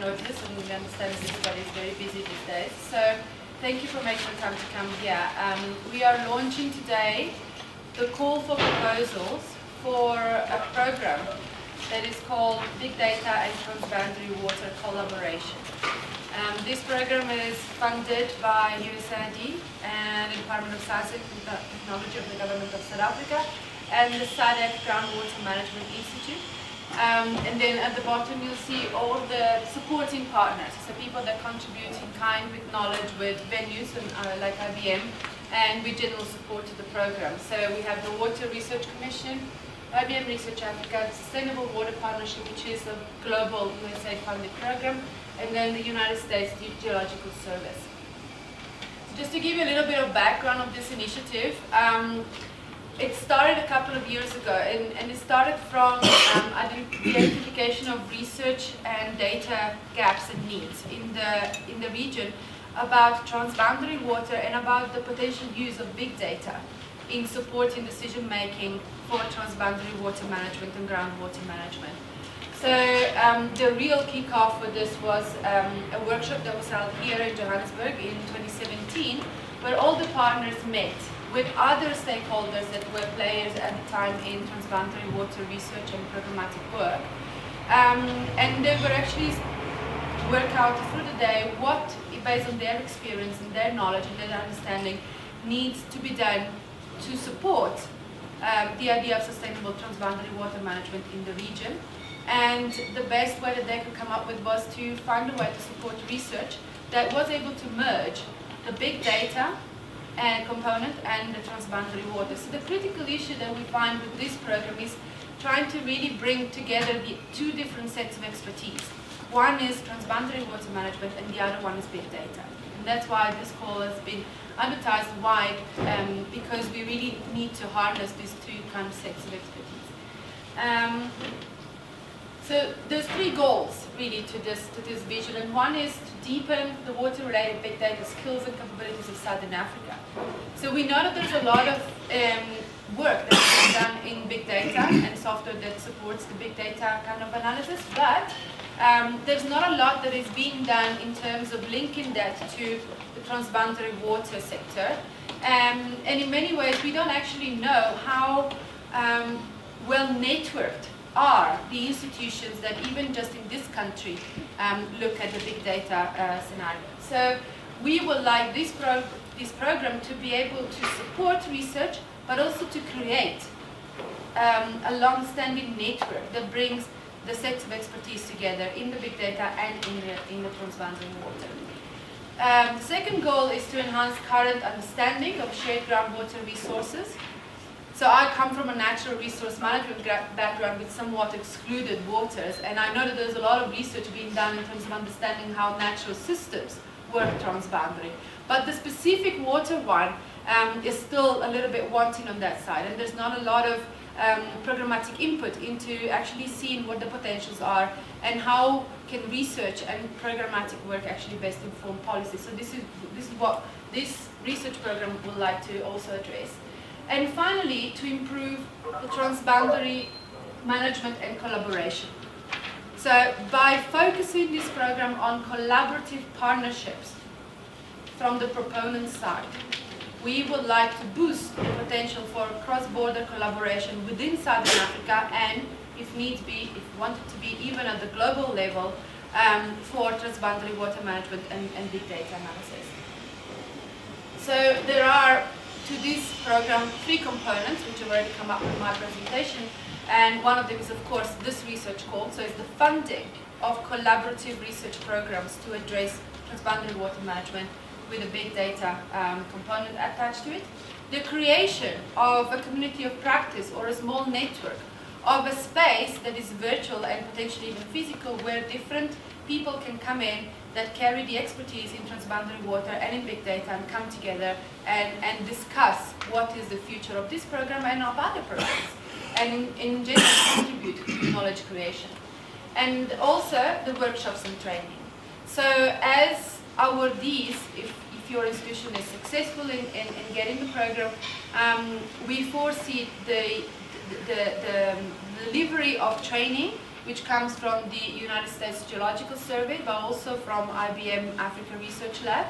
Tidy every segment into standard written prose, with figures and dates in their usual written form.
notice, and we understand that everybody is very busy these days. So thank you for making the time to come here. We are launching today the call for proposals for a program that is called Big Data and Transboundary Water Collaboration. This program is funded by USAID and the Department of Science and Technology of the Government of South Africa and the Thematic Groundwater Management Institute. And then at the bottom you'll see all the supporting partners, so people that contribute in kind with knowledge, with venues and, like IBM, and with general support to the program. So we have the Water Research Commission, IBM Research Africa, the Sustainable Water Partnership, which is a global USAID funded program, and then the United States Geological Service. So just to give you a little bit of background of this initiative, it started a couple of years ago, and it started from the identification of research and data gaps and needs in the region about transboundary water and about the potential use of big data in supporting decision making for transboundary water management and groundwater management. So the real kickoff for this was a workshop that was held here in Johannesburg in 2017, where all the partners met with other stakeholders that were players at the time in transboundary water research and programmatic work. And they were actually work out through the day what, based on their experience and their knowledge and their understanding, needs to be done to support the idea of sustainable transboundary water management in the region. And the best way that they could come up with was to find a way to support research that was able to merge the big data component and the transboundary water. So the critical issue that we find with this program is trying to really bring together the two different sets of expertise. One is transboundary water management and the other one is big data. And that's why this call has been advertised wide, because we really need to harness these two kind of sets of expertise. So there's three goals really to this vision, and one is to deepen the water-related big data skills and capabilities of Southern Africa. So we know that there's a lot of work that's been done in big data and software that supports the big data kind of analysis, but there's not a lot that is being done in terms of linking that to the transboundary water sector. And in many ways, we don't actually know how well networked are the institutions that even just in this country look at the big data scenario. So we would like this program to be able to support research, but also to create a long-standing network that brings the sets of expertise together in the big data and in the transboundary water. The second goal is to enhance current understanding of shared groundwater resources. So I come from a natural resource management background with somewhat excluded waters, and I know that there's a lot of research being done in terms of understanding how natural systems work transboundary. But the specific water one is still a little bit wanting on that side, and there's not a lot of programmatic input into actually seeing what the potentials are and how can research and programmatic work actually best inform policy. So this is what this research program would like to also address. And finally, to improve the transboundary management and collaboration. So by focusing this program on collaborative partnerships from the proponent side, we would like to boost the potential for cross-border collaboration within Southern Africa and, if needs be, if wanted to be, even at the global level, for transboundary water management and big data analysis. So there are, to this program, three components which have already come up in my presentation, and one of them is, of course, this research call. So it's the funding of collaborative research programs to address transboundary water management with a big data component attached to it. The creation of a community of practice or a small network of a space that is virtual and potentially even physical, where different people can come in that carry the expertise in transboundary water and in big data and come together and discuss what is the future of this program and of other programs, and in general contribute to knowledge creation. And also the workshops and training. So as awardees, if your institution is successful in getting the program, we foresee the delivery of training which comes from the United States Geological Survey, but also from IBM Africa Research Lab,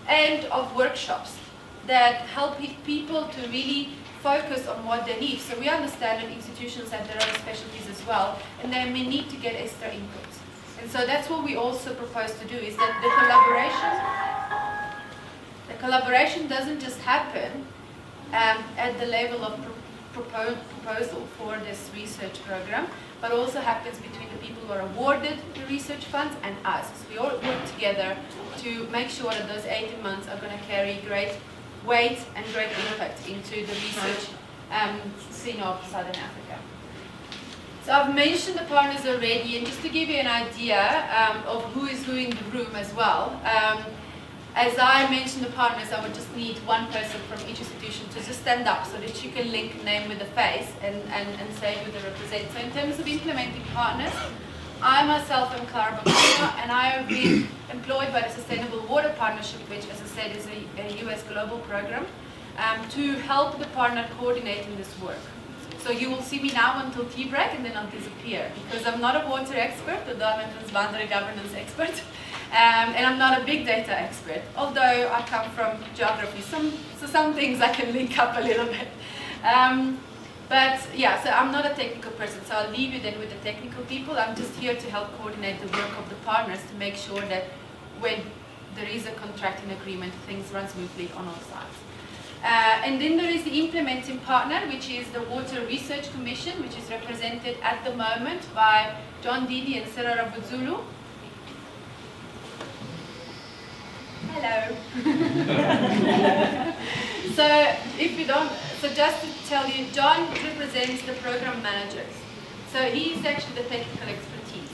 and of workshops that help people to really focus on what they need. So we understand that institutions have their own specialties as well, and they may need to get extra input. And so that's what we also propose to do, is that the collaboration doesn't just happen at the level of proposal for this research program, but also happens between the people who are awarded the research funds and us. So we all work together to make sure that those 18 months are going to carry great weight and great impact into the research scene of Southern Africa. So I've mentioned the partners already, and just to give you an idea of who is who in the room as well, as I mentioned the partners, I would just need one person from each institution to just stand up so that you can link name with the face and say who they represent. So in terms of implementing partners, I myself am Clara Bocchino, and I have been employed by the Sustainable Water Partnership, which, as I said, is a US global program, to help the partner coordinate in this work. So you will see me now until tea break, and then I'll disappear, because I'm not a water expert, although I'm a Transboundary governance expert. And I'm not a big data expert, although I come from geography, so some things I can link up a little bit. But yeah, so I'm not a technical person, so I'll leave you then with the technical people. I'm just here to help coordinate the work of the partners to make sure that when there is a contracting agreement, things run smoothly on all sides. And then there is the implementing partner, which is the Water Research Commission, which is represented at the moment by John Didi and Clara Bocchino. Hello. So if you don't, so just to tell you, John represents the program managers. So he's actually the technical expertise.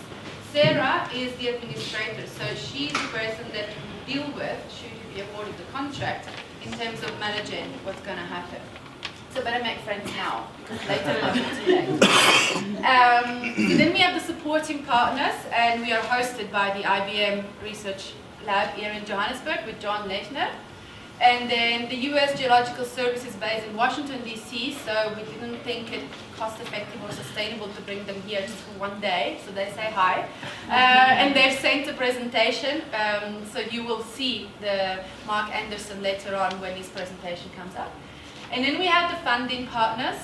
Sarah is the administrator, so she's the person that you deal with should you be awarded the contract in terms of managing what's going to happen. So better make friends now, because later it might be too late. So then we have the supporting partners, and we are hosted by the IBM Research Lab here in Johannesburg with John Lechner. And then the US Geological Service is based in Washington, D.C., so we didn't think it cost effective or sustainable to bring them here just for one day, so they say hi. And they've sent a presentation, so you will see the Mark Anderson later on when his presentation comes up. And then we have the funding partners.